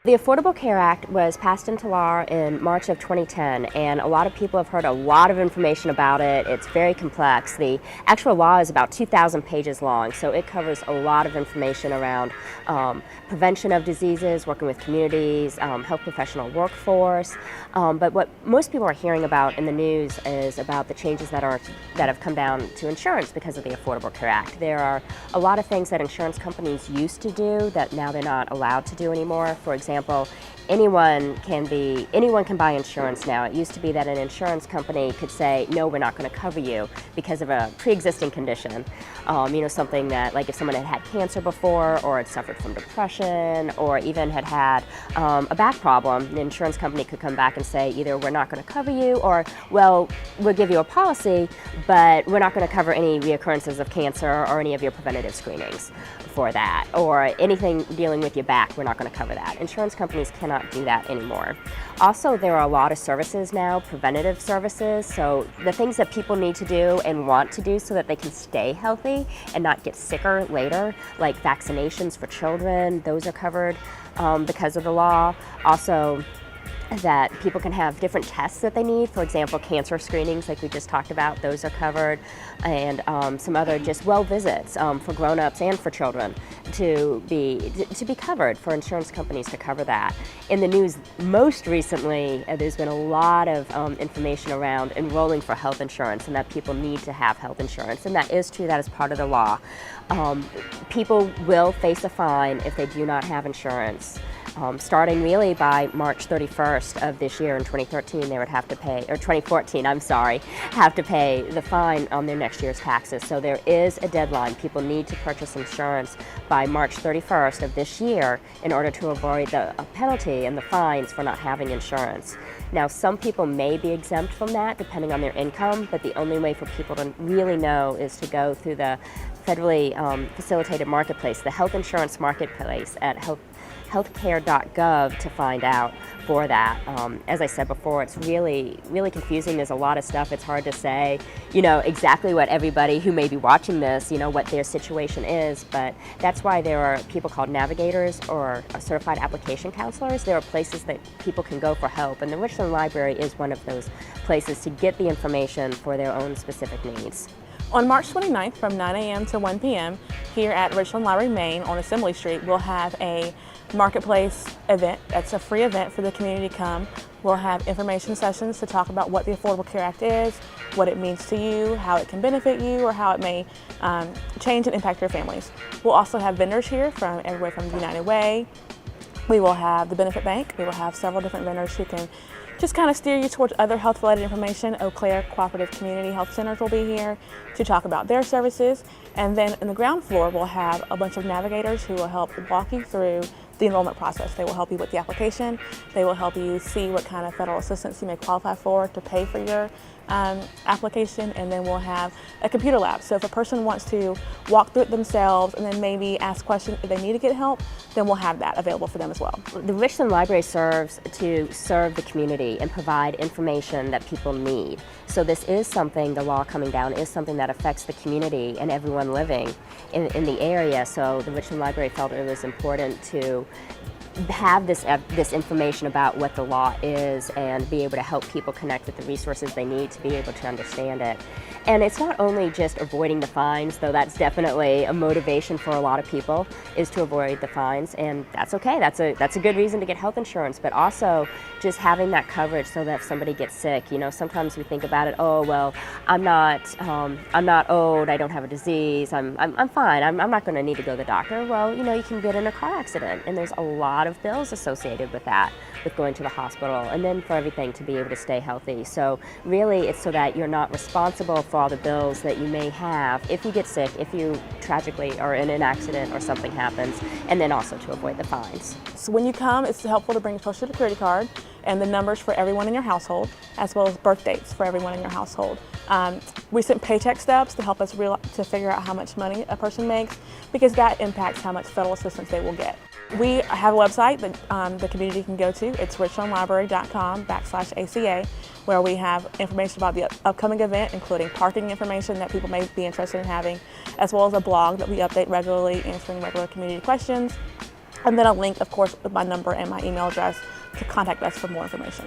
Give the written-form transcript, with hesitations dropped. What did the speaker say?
The Affordable Care Act was passed into law in March of 2010, and a lot of people have heard a lot of information about it. It's very complex. The actual law is about 2,000 pages long, so it covers a lot of information around prevention of diseases, working with communities, health professional workforce. But what most people are hearing about in the news is about the changes that have come down to insurance because of the Affordable Care Act. There are a lot of things that insurance companies used to do that now they're not allowed to do anymore. For example, anyone can buy insurance now. It used to be that an insurance company could say, no, we're not going to cover you because of a pre-existing condition. Something that, like if someone had had cancer before, or had suffered from depression, or even had had a back problem, the insurance company could come back and say either we're not going to cover you, or, well, we'll give you a policy, but we're not going to cover any reoccurrences of cancer or any of your preventative screenings for that, or anything dealing with your back, we're not going to cover that. Insurance companies cannot do that anymore. Also, there are a lot of services now, preventative services, so the things that people need to do and want to do so that they can stay healthy and not get sicker later, like vaccinations for children, those are covered because of the law. Also, that people can have different tests that they need. For example, cancer screenings, like we just talked about, those are covered, and some other just well visits for grown-ups and for children to be covered, for insurance companies to cover that. In the news most recently, there's been a lot of information around enrolling for health insurance, and that people need to have health insurance, and that is true, that is part of the law. People will face a fine if they do not have insurance. Starting really by March 31st of this year in 2013, they would have to pay, or 2014, I'm sorry, have to pay the fine on their next year's taxes. So there is a deadline. People need to purchase insurance by March 31st of this year in order to avoid the penalty and the fines for not having insurance. Now, some people may be exempt from that depending on their income, but the only way for people to really know is to go through the federally facilitated marketplace, the health insurance marketplace at healthcare.gov to find out for that. As I said before, it's really confusing. There's a lot of stuff. It's hard to say, exactly what everybody who may be watching this, what their situation is, but that's why there are people called navigators or certified application counselors. There are places that people can go for help, and the Richland Library is one of those places to get the information for their own specific needs. On March 29th from 9 a.m. to 1 p.m. here at Richland Library, Maine on Assembly Street, we'll have a marketplace event. That's a free event for the community to come. We'll have information sessions to talk about what the Affordable Care Act is, what it means to you, how it can benefit you, or how it may change and impact your families. We'll also have vendors here from everywhere from United Way. We will have the Benefit Bank. We will have several different vendors who can just kind of steer you towards other health-related information. Eau Claire Cooperative Community Health Centers will be here to talk about their services. And then in the ground floor, we'll have a bunch of navigators who will help walk you through the enrollment process. They will help you with the application. They will help you see what kind of federal assistance you may qualify for to pay for your application, and then we'll have a computer lab. So if a person wants to walk through it themselves and then maybe ask questions if they need to get help, then we'll have that available for them as well. The Richland Library serves to serve the community and provide information that people need. So this is something, the law coming down is something that affects the community and everyone living in the area. So the Richland Library felt it was important to have this information about what the law is and be able to help people connect with the resources they need to be able to understand it. And it's not only just avoiding the fines, though that's definitely a motivation for a lot of people, is to avoid the fines, and that's okay. That's a good reason to get health insurance, but also just having that coverage so that if somebody gets sick, sometimes we think about it, oh well, I'm not old, I don't have a disease, I'm fine, I'm not going to need to go to the doctor. Well, you can get in a car accident, and there's a lot of bills associated with that, with going to the hospital, and then for everything to be able to stay healthy. So really, it's so that you're not responsible for all the bills that you may have if you get sick, if you tragically are in an accident or something happens, and then also to avoid the fines. So when you come, it's helpful to bring a Social Security card and the numbers for everyone in your household, as well as birth dates for everyone in your household. Recent paycheck stubs to help us to figure out how much money a person makes, because that impacts how much federal assistance they will get. We have a website that the community can go to. It's richlandlibrary.com/ACA, where we have information about the upcoming event, including parking information that people may be interested in having, as well as a blog that we update regularly, answering regular community questions. and then a link, of course, with my number and my email address to contact us for more information.